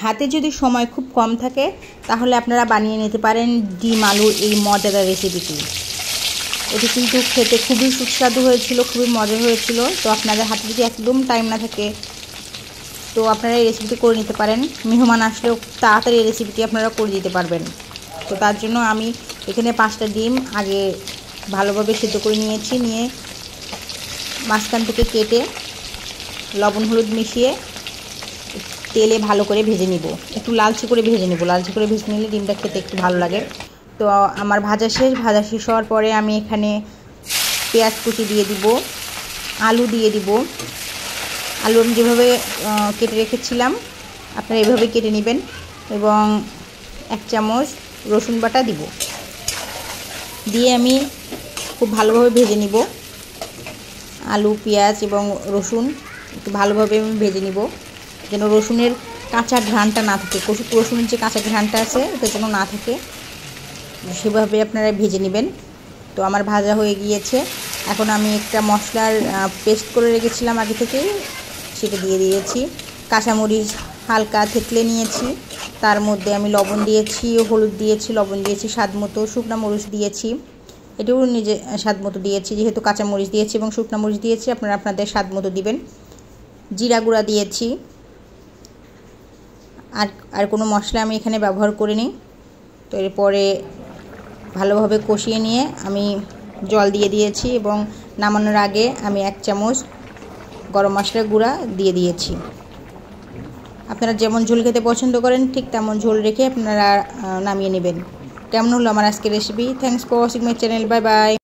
হাতে যদি সময় খুব কম থাকে তাহলে আপনারা বানিয়ে নিতে পারেন ডিম আলুর এই মজাদার রেসিপিটি। এটি কিন্তু খেতে খুবই সুস্বাদু হয়েছিল, খুবই মজা হয়েছিল। তো আপনাদের হাতে যদি একদম টাইম না থাকে তো আপনারা এই রেসিপিটি করে নিতে পারেন। মেহমান আসলেও তাড়াতাড়ি এই রেসিপিটি আপনারা করে দিতে পারবেন। তো তার জন্য আমি এখানে 5টা ডিম আগে ভালোভাবে সিদ্ধ করে নিয়েছি, নিয়ে মাঝখান থেকে কেটে লবণ হলুদ মিশিয়ে তেলে ভালো করে ভেজে নিব। একটু লালচে করে ভেজে নেব, লালচে করে ভেজে নিলে ডিমটা খেতে একটু ভালো লাগে। তো আমার ভাজা শেষ হওয়ার পরে আমি এখানে পেঁয়াজ কুচি দিয়ে দিব, আলু দিয়ে দিব। আলু আমি যেভাবে কেটে রেখেছিলাম আপনারা এভাবে কেটে নেবেন, এবং 1 চামচ রসুন বাটা দিব, দিয়ে আমি খুব ভালোভাবে ভেজে নিব। আলু পেঁয়াজ এবং রসুন একটু ভালোভাবে আমি ভেজে নিব, যেন রসুনের কাঁচা ঘ্রাণটা না থাকে, রসুনের যে কাঁচা ঘ্রাণটা আছে এটা যেন না থাকে, সেভাবে আপনারা ভেজে নেবেন। তো আমার ভাজা হয়ে গিয়েছে। এখন আমি একটা মশলার পেস্ট করে রেখেছিলাম আগে থেকে, সেটা দিয়ে দিয়েছি। কাঁচামরিচ হালকা থেতলে নিয়েছি, তার মধ্যে আমি লবণ দিয়েছি, হলুদ দিয়েছি, লবণ দিয়েছি স্বাদ মতো, শুকনো মরিচ দিয়েছি, এটাও নিজে স্বাদ মতো দিয়েছি, যেহেতু কাঁচামরিচ দিয়েছি এবং শুকনো মরিচ দিয়েছি আপনারা আপনাদের স্বাদ মতো দিবেন। জিরা গুঁড়া দিয়েছি, আর কোনো মশলা আমি এখানে ব্যবহার করিনি। তো এরপরে ভালোভাবে কষিয়ে নিয়ে আমি জল দিয়ে দিয়েছি, এবং নামানোর আগে আমি 1 চামচ গরম মশলার গুঁড়া দিয়ে দিয়েছি। আপনারা যেমন ঝোল খেতে পছন্দ করেন ঠিক তেমন ঝোল রেখে আপনারা নামিয়ে নেবেন। কেমন হলো আমার আজকের recipe? Thanks for watching my channel. Bye bye.